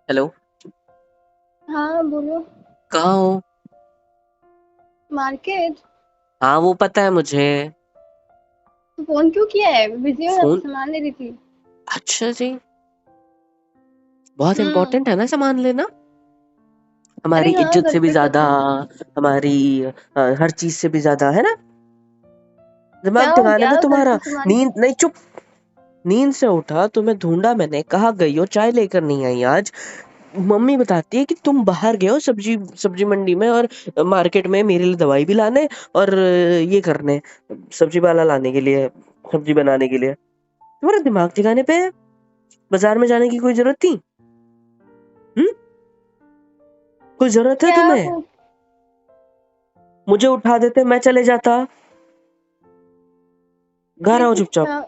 Hello. हाँ बोलो। कहाँ हो? मार्केट। हाँ, वो पता है मुझे। तो फोन क्यों किया है? बिजी हो या फिर फोन? सामान ले रही थी? अच्छा जी। बहुत हम्म। इम्पोर्टेंट है ना सामान लेना। हमारी अरे हाँ, इज्जत घर से भी पे सब ज्यादा। कुछ। हमारी हर चीज से भी ज्यादा है ना। दिमाग क्या हो ठिकाने पे गया घर तुम्हारा। पे सामान? नींद नहीं, चुप। नींद से उठा, तुम्हें ढूंढा मैंने, कहाँ गई हो, चाय लेकर नहीं आई आज। मम्मी बताती है कि तुम बाहर गए हो सब्जी सब्जी मंडी में और मार्केट में मेरे लिए दवाई भी लाने और ये करने, सब्जी वाला लाने के लिए, सब्जी बनाने के लिए। तुम्हारा दिमाग ठिकाने पे है? बाजार में जाने की कोई जरूरत थी? हम्म? कोई जरूरत है क्या तुम्हें? हो? मुझे उठा देते, मैं चले जाता। घर ये आओ तो चुपचाप। क्या?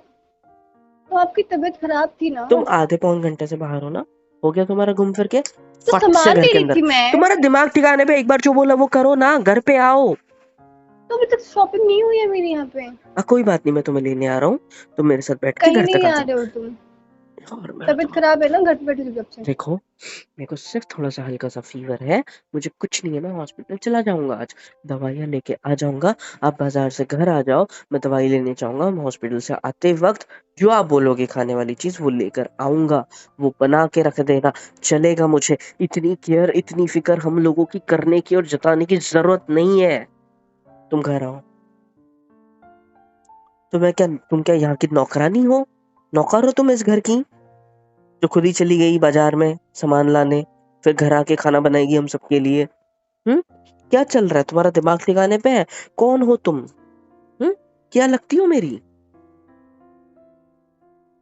तो आपकी तबीयत खराब थी ना? तुम आधे पौन घंटे से बाहर हो ना। हो गया तुम्हारा घूम फिर के। तो फट से सामान घर ले के रही अंदर। थी मैं। तुम्हारा दिमाग ठिकाने पे, एक बार जो बोला वो करो ना, घर पे आओ। तो अभी तक शॉपिंग नहीं हुई है मेरी यहाँ पे। कोई बात नहीं, मैं तुम्हें लेने आ रहा हूँ। तुम मेरे साथ बैठ के कहीं घर तक नहीं आ आ जाओ। रहे हो तुम। और मैं तबीयत तो खराब है ना, घर पे बैठे चुपचाप से। देखो, मेरे को सिर्फ थोड़ा सा हल्का सा फीवर है। मुझे कुछ नहीं है, मैं हॉस्पिटल चला जाऊंगा आज। दवाइयाँ लेके आ जाऊंगा। आप बाजार से घर आ जाओ, मैं दवाई लेने जाऊंगा। मैं हॉस्पिटल से आते वक्त जो आप बोलोगे खाने वाली चीज वो लेकर आऊंगा। वो बना के रख देना। चलेगा मुझे। इतनी केयर, इतनी फिक्र हम लोगों की करने की और जताने की जरूरत नहीं है। तुम घर आओ। तुम क्या यहाँ की नौकरानी हो? नौकर हो तुम इस घर की, जो खुद ही चली गई बाजार में सामान लाने, फिर घर आके खाना बनाएगी हम सबके लिए। हम्म? क्या चल रहा है? तुम्हारा दिमाग ठिकाने पे है? कौन हो तुम? हम्म? क्या लगती हो मेरी?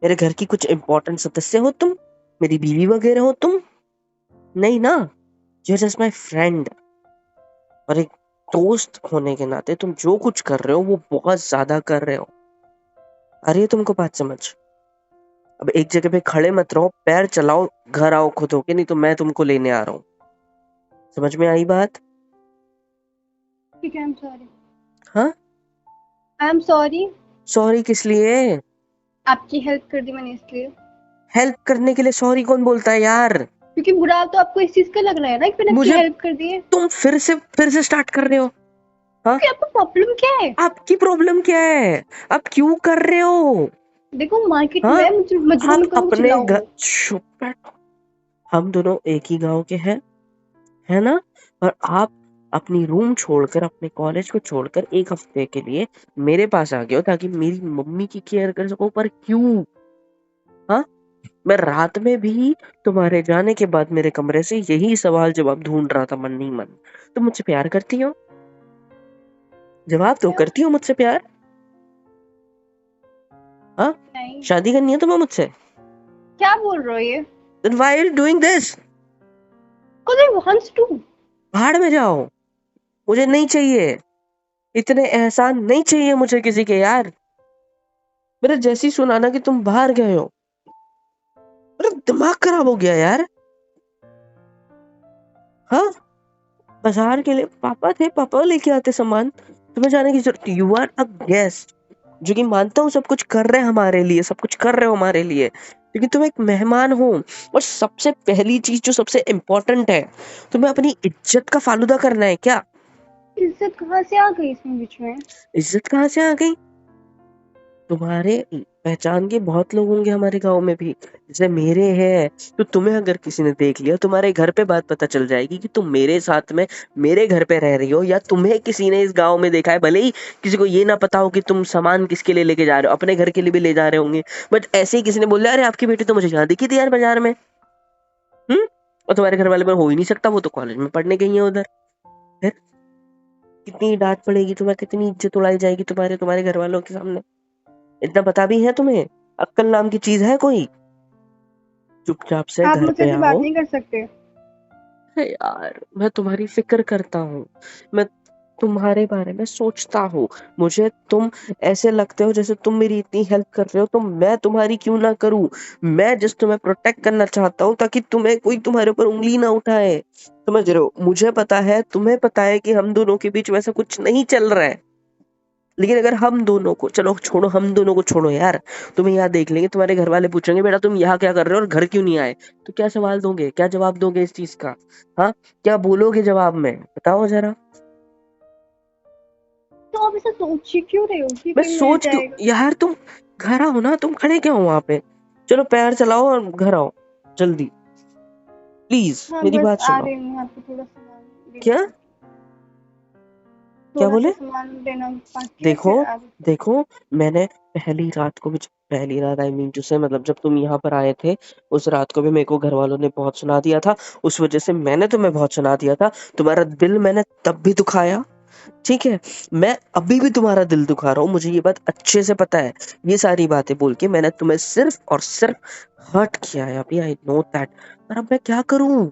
मेरे घर की कुछ इंपॉर्टेंट सदस्य हो तुम? मेरी बीवी वगैरह हो तुम? नहीं ना। You just my friend. और एक दोस्त होने के नाते तुम जो कुछ कर रहे हो वो बहुत ज्यादा कर रहे हो। अरे तुमको बात समझ। अब एक जगह पे खड़े मत रहो, पैर चलाओ। घर आओ खुद होके, नहीं तो मैं तुमको लेने आ रहा हूँ। समझ में आई बात? ठीक है, आई एम सॉरी। हाँ। I am sorry. सॉरी किस लिए? आपकी हेल्प कर दी मैंने इसलिए। हेल्प करने के लिए सॉरी कौन बोलता है यार? क्योंकि बुरा तो आपको इस चीज का लग रहा है ना कि मैंने आपकी मुझे हेल्प कर दी है। तुम फिर से स्टार्ट कर रहे हो। हाँ। कि आपको प्रॉब्लम क्या है? आपकी प्रॉब्लम क्या है? आप क्यों कर रहे हो? देखो, मार्केट हाँ। में मुझे मजबूर आप मत करो, मैं अपने घर, चिल्लाऊंगी। चुप बैठो। हम दोनों एक ही गांव के हैं, है ना? और आप अपनी रूम छोड़कर, अपने कॉलेज को छोड़कर एक हफ्ते के लिए मेरे पास आ गए हो ताकि मेरी मम्मी की केयर कर सको। पर क्यों? हाँ। मैं रात में भी तुम्हारे जाने के बाद मेरे कमरे से यही सवाल जवाब ढूंढ रहा था, मन ही मन। तुम मुझसे प्यार करती हो? जवाब दो, क्या? करती हो मुझसे प्यार? हाँ। नहीं। शादी करनी है तुम्हें मुझसे? क्या बोल रहे हो ये? Then why are you doing this? Because I wants to। भाड़ में जाओ। मुझे नहीं चाहिए। इतने एहसान नहीं चाहिए मुझे किसी के यार। मेरे जैसी सुनाना कि तुम बाहर गए हो, मेरा दिमाग खराब हो गया यार। हाँ। बाजार के लिए पापा थे, पापा लेके आते सामान। तुम्हें जाने की जरूरत? यू आर अ गेस्ट, जो कि मानता हूँ सब कुछ कर रहे हैं हमारे लिए, सब कुछ कर रहे हो हमारे लिए, लेकिन तुम एक मेहमान हो। और सबसे पहली चीज जो सबसे इम्पोर्टेंट है, तुम्हें अपनी इज्जत का फालूदा करना है क्या? इज्जत कहाँ से आ गई इसमें बीच में? इज्जत कहाँ से आ गई? तुम्हारे पहचान के बहुत लोग होंगे हमारे गांव में भी, जैसे मेरे हैं। तो तुम्हें अगर किसी ने देख लिया, तुम्हारे घर पे बात पता चल जाएगी कि तुम मेरे साथ में मेरे घर पे रह रही हो, या तुम्हें किसी ने इस गांव में देखा है। भले ही किसी को ये ना पता हो कि तुम सामान किसके लिए लेके जा रहे हो, अपने घर के लिए भी ले जा रहे होंगे, बट ऐसे ही किसी ने बोल दिया, अरे आपकी बेटी तो मुझे यहाँ दिखी थी यार बाजार में। हम्म। और तुम्हारे घर वाले पर हो ही नहीं सकता, वो तो कॉलेज में पढ़ने गई है उधर। फिर कितनी डांट पड़ेगी तुम्हें, कितनी इज्जत उड़ाई जाएगी तुम्हारे तुम्हारे घर वालों के सामने। इतना पता भी है तुम्हें? अक्कल नाम की चीज है कोई? चुपचाप से आप घर मुझसे पे ऐसे बात आओ। नहीं कर सकते। अरे यार, मैं तुम्हारी फिक्र करता हूँ। मैं तुम्हारे बारे में सोचता हूँ। मुझे तुम ऐसे लगते हो जैसे तुम मेरी इतनी हेल्प कर रहे हो, तो मैं तुम्हारी क्यों ना करूँ? मैं जस्ट तुम्हें प्रोटेक्ट करना चाहता हूँ ताकि तुम्हें कोई तुम्हारे ऊपर उंगली ना उठाए। समझ रहे हो? मुझे पता है, तुम्हें पता है कि हम दोनों के बीच वैसा कुछ नहीं चल रहा है। लेकिन अगर हम दोनों को, चलो छोड़ो, हम दोनों को छोड़ो यार, तुम्हें यहाँ देख लेंगे, तुम्हारे घर वाले पूछेंगे बेटा तुम यहाँ क्या कर रहे हो और घर क्यों नहीं आए, तो क्या सवाल दोगे, क्या जवाब दोगे इस चीज का? हाँ, क्या बोलोगे जवाब में, बताओ जरा। तो आप ऐसा सोच ही क्यों रहे हो कि मैं कोई मिल सोच क्यों जाएगा? यार, तुम घर आओ ना, तुम खड़े क्या हो वहां पे? चलो पैर चलाओ और घर आओ जल्दी, प्लीज हाँ मेरी बस बात आ सुनो। रही हूँ, यहाँ पे थोड़ा सामान लेना क्या? बाकी क्या थोड़ा सा बोले? सामान लेना बाकी है, देखो, फिर आ जाते हैं। देखो, मैंने पहली रात को भी, पहली रात आई मीन टू से, मतलब जब तुम यहाँ पर आए थे, उस रात को भी मेरे को घर वालों ने बहुत सुना दिया था, उस वजह से मैंने तुम्हें बहुत सुना दिया था, तुम्हारा दिल मैंने तब भी दुखाया, ठीक है? मैं अभी भी तुम्हारा दिल दुखा रहा हूँ, मुझे ये बात अच्छे से पता है, ये सारी बातें बोल के मैंने तुम्हें सिर्फ और सिर्फ हर्ट किया है, अभी आई नो दैट, पर अब मैं क्या करूँ?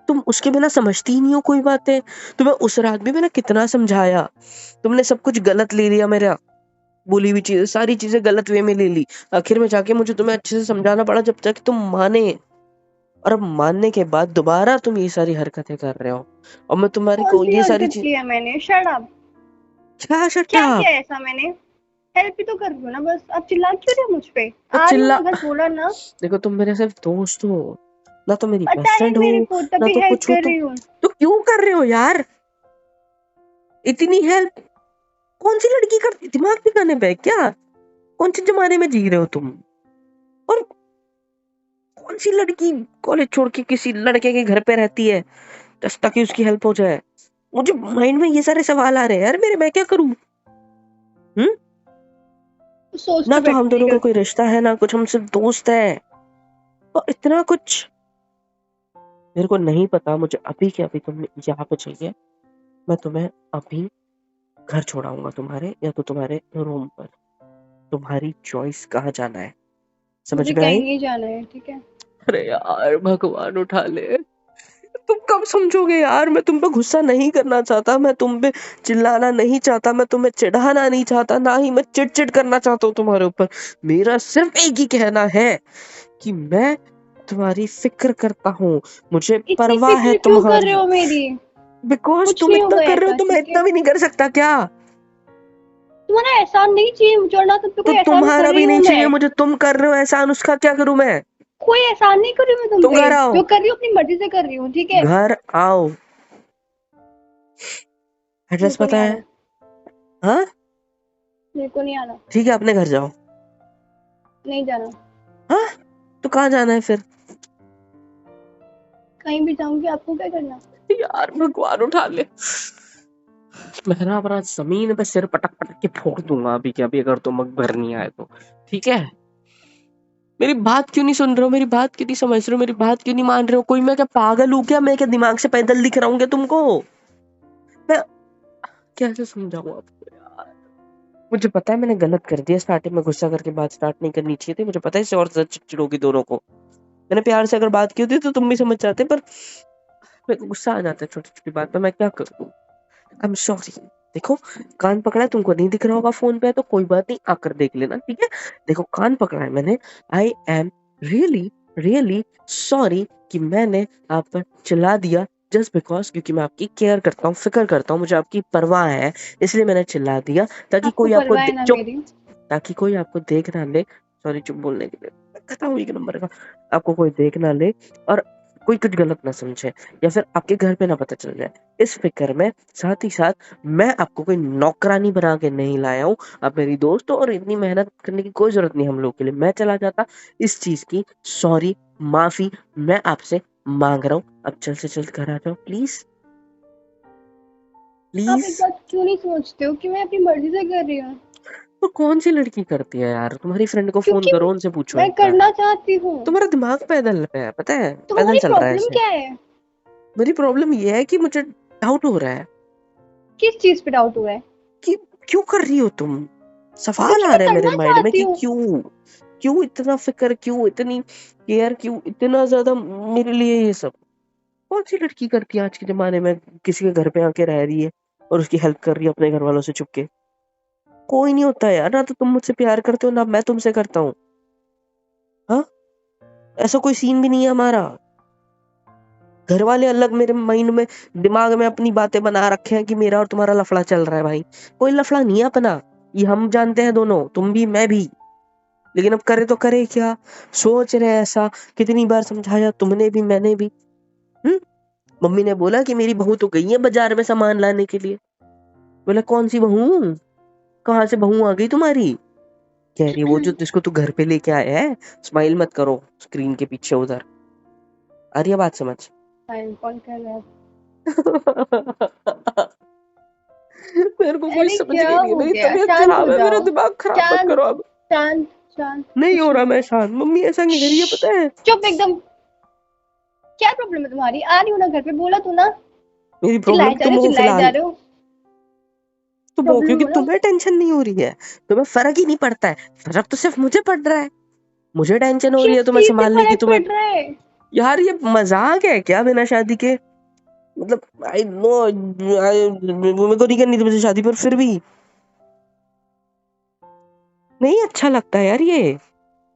तुम उसके बिना समझती ही नहीं हो कोई बातें, तुम्हें उस रात भी मैंने कितना समझाया, तुमने सब कुछ गलत ले लिया, मेरा बोली हुई चीजें, सारी चीजें गलत वे में ले ली, आखिर में जाके मुझे तुम्हें अच्छे से समझाना पड़ा जब तक तुम माने, और अब मानने के बाद दोबारा तुम ये सारी हरकतें कर रहे हो, और मैं तुम्हारी कौन को सी ये सारी हरकत चीज, की है मैंने? Shut up. क्या क्या शट्टा? किया है ऐसा मैंने? हेल्प ही तो कर रही हूँ ना, बस आप चिल्ला क्यों रहे हो मुझ पे? तो आ रही हूँ चिल्ला, ना, बस बोला ना। देखो तुम मेरे सिर्फ दोस्त हो, ना तो मेरी पता बेस्ट है फ्रेंड मेरे हो, को, ना तभी तो हेल्प कुछ हो कर तुम, रही हूँ। तो क्यों कर रहे हो यार इतनी हेल्प? कौन सी लड़की करती, दिमाग दिखाने पे है क्या? कौन से जमाने में जी रहे हो तुम? और कौन सी लड़की कॉलेज छोड़ के किसी लड़के के घर पे रहती है बस ताकि उसकी हेल्प हो जाए? मुझे माइंड में ये सारे सवाल आ रहे हैं यार मेरे, मैं क्या करूं? हम्म? तो सोच ना के तो हम बैठो, दोनों ठीक का है? कोई रिश्ता है, ना कुछ, हम सिर्फ दोस्त हैं, और इतना कुछ मेरे को नहीं पता, मुझे अभी के अभी तुम यहाँ पे चाहिए, मैं तुम्हें अभी घर छोड़ाऊंगा तुम्हारे, या तो तुम्हारे रूम पर, तुम्हारी चॉइस कहाँ जाना है, समझ मुझे में कहीं आई? नहीं जाना है, ठीक है? अरे यार भगवान उठा ले, तुम कब समझोगे यार, मैं तुम पे गुस्सा नहीं करना चाहता, मैं तुम पे चिल्लाना नहीं चाहता, मैं तुम्हें चिढ़ाना नहीं चाहता, ना ही मैं चिढ़ करना चाहता हूँ तुम्हारे ऊपर, मेरा सिर्फ एक ही कहना है कि मैं तुम्हारी फिक्र करता हूँ, मुझे इतनी परवाह है फिक्र क्यों कर रहे तुम्हारी, हो मेरी? बिकॉज कुछ तुम नहीं इतना होगा कर रहे हो ऐसा, तो मैं ठीक है? इतना भी नहीं कर सकता क्या? तुम्हारा एहसान नहीं चाहिए मुझे, और ना तुम पे तो कोई एहसान कर तुम्हारा रही भी हूँ नहीं चाहिए मैं। मुझे, तुम कर रहे हो एहसान, उसका क्या करूं मैं? कोई एहसान नहीं कर रही हूँ मैं तुम तुम पे। घर आओ, जो कर रही हूँ अपनी मर्जी से कर रही हूँ, ठीक है? घर आओ, मेरे एड्रेस को पता नहीं है? आना। हाँ, मेरे को नहीं आना। ठीक है अपने घर जाओ। नहीं जाना। हाँ, तो कहाँ जाना है फिर? कहीं भी जाऊंगी, आपको क्या करना? यार भगवान उठा ले, मैं ना अपना जमीन पे सिर पटक पटक के फोड़ दूंगा अभी के अभी, अगर तुम घर नहीं आए तो, ठीक है? मेरी बात क्यों नहीं सुन रहे हो, मेरी बात क्यों नहीं समझ रहे हो, मेरी बात क्यों नहीं मान रहे हो? कोई मैं क्या पागल हूँ क्या, मैं क्या दिमाग से पैदल दिख रहा हूँ क्या तुमको? मैं कैसे समझाऊं आपको यार? मुझे पता है मैंने गलत कर दिया, स्टार्टिंग में गुस्सा करके बात स्टार्ट नहीं करनी चाहिए थी, मुझे पता है इससे और ज्यादा चिड़चिड़ होगी दोनों को, मैंने प्यार से अगर बात की होती तो तुम भी समझ जाते, पर मेरे को गुस्सा आ जाता है छोटी छोटी बात पे, मैं क्या करूँ? I am sorry. देखो, कान पकड़ा है, तुमको नहीं दिख रहा होगा फोन पे, तो कोई बात नहीं, आकर देख लेना, ठीक है? देखो कान पकड़ा है मैंने, I am really really sorry कि मैंने आप पर चिल्ला दिया, जस्ट बिकॉज, क्योंकि मैं आपकी केयर करता हूँ, फिक्र करता हूँ, मुझे आपकी परवाह है, इसलिए मैंने चिल्ला दिया, ताकि आपको कोई आपको परवाह है ना चुप, मेरी? ताकि कोई आपको देख ना ले, सॉरी चुप बोलने के लिए, खत्म हुई एक नंबर का, आपको कोई देख ना ले, और कोई कुछ गलत ना समझे, या फिर आपके घर पे ना पता चल जाए, इस फिक्र में, साथ ही साथ मैं आपको कोई नौकरानी बना के नहीं लाया हूँ, आप मेरी दोस्त हो, और इतनी मेहनत करने की कोई जरूरत नहीं हम लोग के लिए, मैं चला जाता, इस चीज की सॉरी, माफी मैं आपसे मांग रहा हूँ, अब जल्द से जल्द घर आ जाओ प्लीज, आप एक प्लीज। बात क्यों नहीं सोचते हो कि मैं अपनी मर्जी से कर रही हूँ? तो कौन सी लड़की करती है यार, तुम्हारी फ्रेंड को फोन क्योंकि करो, उनसे पूछो मैं एक बार, करना चाहती हूँ। तुम्हारा दिमाग पैदल पे है, पता है, पैदल तुम्हारी चल रहा है प्रॉब्लम ऐसे। क्या है? मेरी प्रॉब्लम ये है कि मुझे डाउट हो रहा है किस चीज पे डाउट हुआ है? कि क्यों कर रही हो तुम, सवाल क्योंकि आ मैं रहा है मेरे करना माइंड में चाहती कि हूँ। क्यों, क्यों इतना फिक्र, क्यों इतनी केयर, क्यों इतना ज्यादा मेरे लिए ये सब? कौन सी लड़की करती है आज के जमाने में, किसी के घर पे आके रह रही है और उसकी हेल्प कर रही है अपने घर वालों से छुप के? कोई नहीं होता यार, ना तो तुम मुझसे प्यार करते हो, ना मैं तुमसे करता हूँ। हाँ, ऐसा कोई सीन भी नहीं है हमारा, घर वाले अलग मेरे माइंड में, दिमाग में अपनी बातें बना रखे हैं कि मेरा और तुम्हारा लफड़ा चल रहा है, भाई कोई लफड़ा नहीं है अपना, ये हम जानते हैं दोनों, तुम भी मैं भी। लेकिन अब करे तो करे क्या? सोच रहे ऐसा, कितनी बार समझाया तुमने भी मैंने भी। मम्मी ने बोला कि मेरी बहू तो गई है बाजार में सामान लाने के लिए। बोला कौन सी बहू? कहाँ से बहू आ गई तुम्हारी? कह रही वो जो जिसको तू घर पे लेके आया है। स्माइल मत करो स्क्रीन के पीछे उधर। आ रही है बात समझ? कौन कर रहा है? मेरे को कोई अरे समझ क्या नहीं रही है, हो मेरी गया? तबीयत शांत हो खराब है, मेरा जाओ। दिमाग खराब मत शांत करो अब। शांत शांत। नहीं हो कुछ रहा नहीं। मैं शांत, मम्मी ऐसा नहीं कह रही है पता है। चुप एकदम। क्या प्रॉब्लम है तुम्हारी? आ रही हो ना घर पे, बोला तू ना। मेरी चिल्लाए प्रॉब्लम जा तुम रहे हो, हो चिल्लाए जा फिलहाल। रहे हो। तो वो प्रॉब्लम क्योंकि हो ना। तुम्हें टेंशन नहीं हो रही है, तुम्हें फर्क ही नहीं पड़ता है। फर्क तो सिर्फ मुझे पड़ रहा है। मुझे टेंशन हो रही है किस तुम्हें चीज से संभालने की। फर्क तुम्हें पड़ रहा है? यार ये मजाक है क्या बिना शादी के? मतलब आई नो मेरे को नहीं करनी तुमसे शादी, पर फिर भी नहीं अच्छा लगता है यार ये।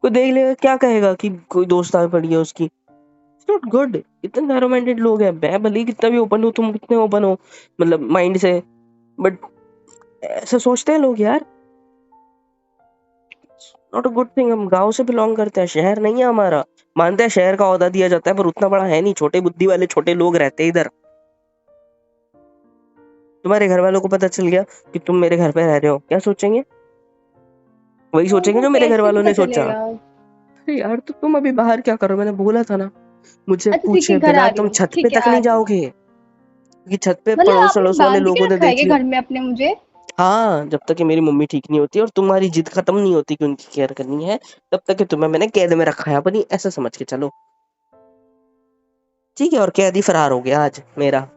कोई देख लेगा क्या कहेगा कि कोई दोस्त आ पड़ी है उसकी। It's not good. इतने नैरो माइंडेड लोग हैं। मैं भले ही कितना भी ओपन हो, तुम कितने ओपन हो मतलब माइंड से, बट ऐसा सोचते हैं लोग यार। Not a good thing. हम गांव से बिलोंग करते हैं, शहर नहीं है हमारा। मानते हैं शहर का ओहदा दिया जाता है, पर उतना बड़ा है नहीं। छोटे बुद्धि वाले छोटे लोग रहते हैं इधर। तुम्हारे घर वालों को पता चल गया कि तुम मेरे घर पे रह रहे हो, क्या सोचेंगे? वही तो सोचेंगे उनको जो मेरे घर कैसे वालों पता ने सोचा। चलेगा? अरे यार तो तुम अभी बाहर क्या करो? मैंने बोला था ना, मुझे अच्छा ठीक है, पूछे घर आ बिना रही तुम हूँ, छत पे ठीक है तक आ नहीं रही हूँ। जाओगे, क्योंकि छत पे मतलब पड़ोस आपने अड़ोस वाले बांध के लोगों ने रखा है देख क्या लिया। घर में अपने मुझे? हाँ, जब तक कि मेरी मम्मी ठीक नहीं होती और तुम्हारी जिद खत्म नहीं होती कि उनकी केयर करनी है, तब तक कि तुम्हें मैंने कैद में रखा है अपनी, ऐसा समझ के चलो। ठीक है, और कैदी फरार हो गया आज मेरा।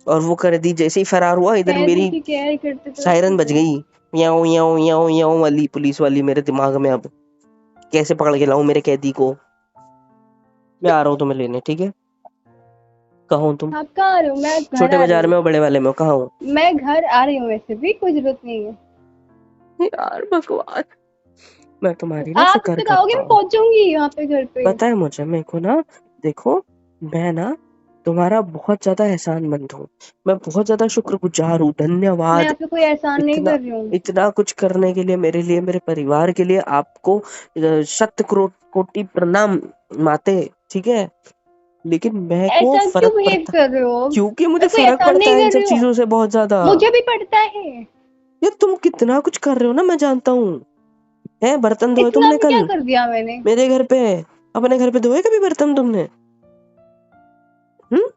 और वो कैदी जैसे ही फरार हुआ, इधर कैदी मेरी की केयर करते तो सायरन बज तो- गई। याओ याओ याओ याओ वाली, पुलिस वाली मेरे दिमाग में। अब कैसे पकड़ के लाऊं मेरे कैदी को? मैं आ रहा हूँ तुम्हें लेने, ठीक है? कहाँ हो तुम? आप कहाँ आ रहे हो? मैं घर छोटे आ रही बाजार हूँ। में हो बड़े वाले में हो, कहाँ हो? मैं घर आ रही हूँ, वैसे भी कोई जरूरत नहीं है। यार बकवास। मैं तुम्हारी ना आप कब फिक्र तक आओगे? करता मैं हूँ। पहुंचूंगी वहां पे घर पे। पता है मुझे, मेरे को ना, देखो, मैं ना तुम्हारा बहुत ज्यादा एहसानमंद हूँ। मैं बहुत ज्यादा शुक्रगुजार हूँ, मैं धन्यवाद। आप पे कोई एहसान नहीं इतना कर रही हूँ। इतना कुछ करने के लिए, मेरे लिए, मेरे परिवार के लिए आपको शत करोड़ कोटि प्रणाम माते। ठीक है, लेकिन मैं को ऐसा क्यों फर्क बिहेव पड़ता, कर रहे हो? क्योंकि मुझे मैं कोई फर्क एहसान पड़ता नहीं है इन कर सब रही हूँ। चीजों से बहुत ज्यादा। मुझे भी पड़ता है। यार तुम कितना कुछ कर रहे हो ना, मैं जानता हूँ। है बर्तन धोए इतना तुमने भी क्या कल कर दिया मैंने? मेरे घर पे? अपने घर पे धोए कभी बर्तन तुमने? हम्म?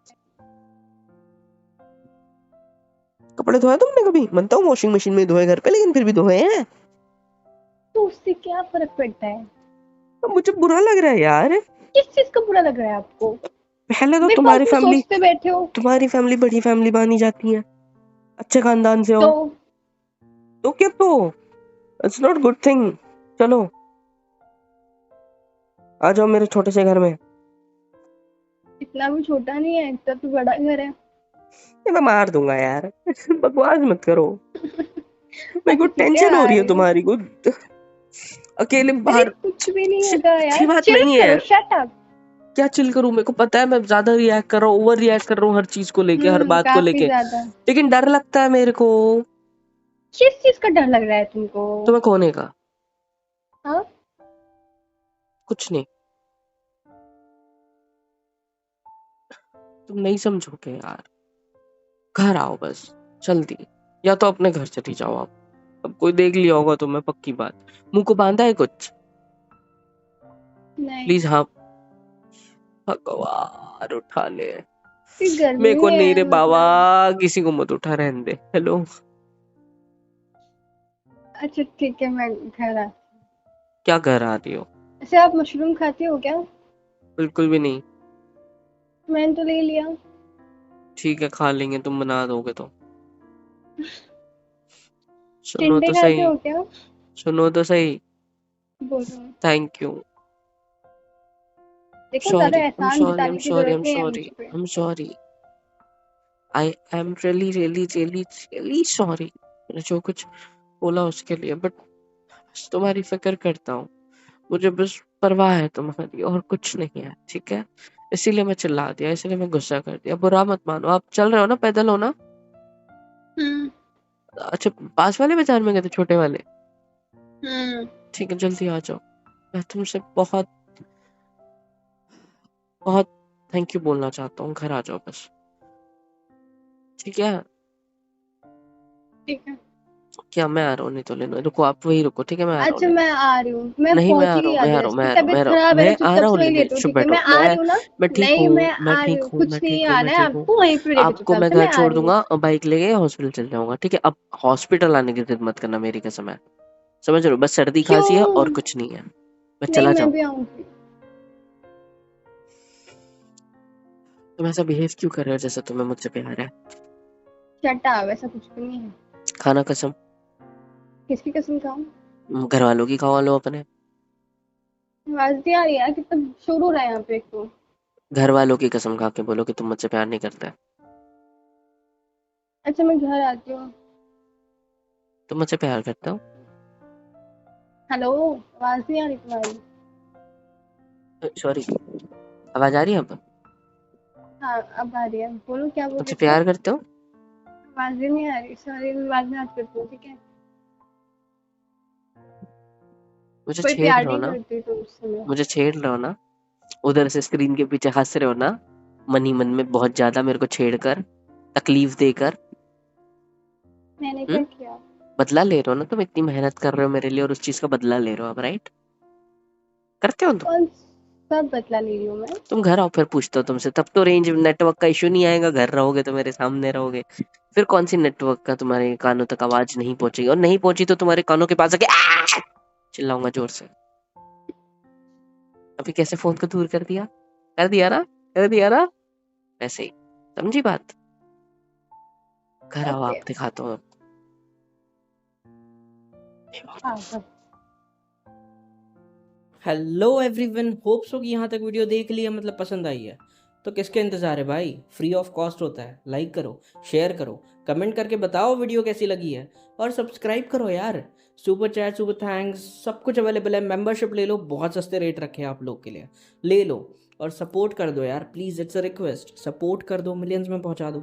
कपड़े धोए तुमने कभी? मानता हूँ वॉशिंग मशीन में धोए घर पे, लेकिन फिर भी धोए हैं। तो उससे क्या फर्क पड़ता है? तो मुझे बुरा लग रहा है यार। किस चीज का बुरा लग रहा है आपको? पहले तो बेफालतू सोचते बैठे हो। तुम्हारी फैमिली बड़ी फैमिली मानी जाती है, अच्छे खानदान से हो। तो तो क्या तो इट्स नॉट गुड थिंग। चलो आ जाओ मेरे छोटे से घर में। इतना भी छोटा नहीं है, इतना तो बड़ा घर है। ये मैं मार दूंगा यार। बकवास मत करो। मेरे को अच्छा ठीक है, टेंशन हो आ रही है रही हूँ। तुम्हारी को, अकेले अरे बाहर। कुछ भी नहीं होगा अच्छी यार, बात चिल नहीं है। करो, शट अप। क्या चिल करूं? मेरे को पता है मैं ज्यादा रिएक्ट कर रहा हूँ, ओवर रिएक्ट कर रहा हूँ हर चीज को लेके, हर बात को काफी लेके। ज्यादा। लेकिन डर लगता है मेरे को। किस चीज का डर लग रहा है तुमको? तुम्हें खोने का। हाँ। कुछ नहीं। तुम नहीं समझोगे यार। घर आओ बस, जल्दी। या तो अपने घर चली जाओ आप। अब कोई देख लिया होगा तुम्हें, पक्की बात। मुंह को बांधा है कुछ? नहीं। प्लीज हाँ। भगवान उठा ले। मेरे गर्मी को नहीं है रे बाबा, मतलब। किसी को मत उठा, रहने दे। हेलो। अच्छा ठीक है, मैं घर आ। क्या घर आ रही हो? अच्छा, आप मशरूम खाते हो क्या? बिल्कुल भी नहीं। मैंने तो ले लिया। ठीक है, खा लेंगे, तुम बना दोगे तो। सुनो टिंडे तो खाते सही। हो क्या? सुनो तो सही। बोलो। Thank you. देखो, ज्यादा सॉरी, आई एम एहसान सॉरी, आई एम जताने की सॉरी, आई जरूरत एम नहीं है मुझ सॉरी, पे। I am sorry. I am really really really really sorry. मैंने जो कुछ बोला उसके लिए, बट तुम्हारी फिक्र करता हूँ। मुझे बस परवाह है तुम्हारी, और कुछ नहीं है, ठीक है? इसीलिए मैं चिल्ला दिया, इसीलिए मैं गुस्सा कर दिया। बुरा मत मानो। आप चल रहे हो ना, पैदल हो ना? हम्म। अच्छा, पास वाले बाजार में गए थे, छोटे वाले? ठीक है, जल्दी आ जाओ। मैं तुमसे बहुत बहुत थैंक यू बोलना चाहता हूँ, घर आ जाओ बस। ठीक है? ठीक है। क्या मैं आ रहा हूँ, नहीं तो लेना, रुको आप वही रुको, ठीक है, मैं आ रहा हूँ अच्छा लेने। मैं आ रही हूँ, मैं नहीं, मैं पहुंच आ रहा गई हूँ, मैं आ रहा हूँ, एड्रेस मैं पे। आ रहा हूँ, तबीयत खराब है मैं ना, आ चुपचाप रहा से हूँ वहीं लेने, लेटे हो, चुप ठीक है? बैठो। मैं आ रही हूँ ना। मैं ठीक नहीं, हूँ, मैं आ रही हूँ, कुछ नहीं आना है मैं ठीक हूँ। आपको, वहीं पे लेटे आपको चुपचाप मैं से, घर मैं आ छोड़ रही हूँ। दूंगा और बाइक लेके हॉस्पिटल चल जाऊंगा, ठीक है? अब हॉस्पिटल आने की जिद मत करना, मेरी कसम है। समझ रहे हो? बस सर्दी खांसी है और क्यों? कुछ नहीं है। मैं नहीं, चला मैं भी जाऊंगा। आऊंगी। तुम ऐसा बिहेव क्यों कर रहे हो जैसे तुम्हें मुझसे प्यार है? शट अप, ऐसा कुछ भी नहीं है। खाना कसम। किसकी कसम खाऊं? घर वालों की खावा लो अपने। आवाज नहीं आ रही है, कितना शोर हो रहा है यहाँ पे एक तो। घर वालों की कसम खा के बोलो कि तुम मुझसे प्यार नहीं करते। अच्छा मैं घर आती हूँ। तुम मुझसे प्यार करते हो? हेलो, आवाज नहीं आ रही तुम्हारी? सॉरी, आवाज आ रही है अब? हाँ अब आ रही है, बोलो क्या बोल रहे मुझसे थे आप? प्यार करते हो? आवाज ही नहीं आ रही, सॉरी, बाद में बात करती हूँ, ठीक है? मुझे कोई छेड़ प्यार रहे हो नहीं ना? करती तो उस समय। मुझे छेड़ रहे हो ना? उधर से स्क्रीन के पीछे हंस रहे हो ना? मन ही मन में बहुत ज्यादा मेरे को छेड़ कर, तकलीफ देकर। मैंने क्या हम्म? किया? बदला ले रहे हो ना? तुम इतनी मेहनत कर रहे हो मेरे लिए और उस चीज का बदला ले रहे हो अब, राइट? करते हो तुम? कौन सा बदला ले रही हूँ मैं? तुम घर आओ फिर पूछता हूँ तुमसे, तब तो रेंज नेटवर्क का इशू नहीं आएगा, घर रहोगे तो मेरे सामने रहोगे। फिर कौन सी नेटवर्क का तुम्हारे कानों तक आवाज नहीं पहुंचेगी, और नहीं पहुंची तो तुम्हारे कानों के पास आके चिल्लाऊंगा जोर से। अभी कैसे फोन को दूर कर दिया? कर दिया ना? कर दिया ना? वैसे ही। समझी बात? घर आओ, ओके। आप दिखाता हूँ। हाँ हाँ। हेलो एवरीवन, होप सो कि यहाँ तक वीडियो देख लिया, मतलब पसंद आई है। तो किसके इंतज़ार है भाई, फ्री ऑफ कॉस्ट होता है। लाइक करो, शेयर करो, कमेंट करके बताओ वीडियो कैसी लगी है, और सब्सक्राइब करो यार। सुपर चैट, सुपर थैंक्स, सब कुछ अवेलेबल है। मेंबरशिप ले लो, बहुत सस्ते रेट रखे हैं आप लोग के लिए, ले लो और सपोर्ट कर दो यार please, it's a request, support कर दो, मिलियंस में पहुँचा दो।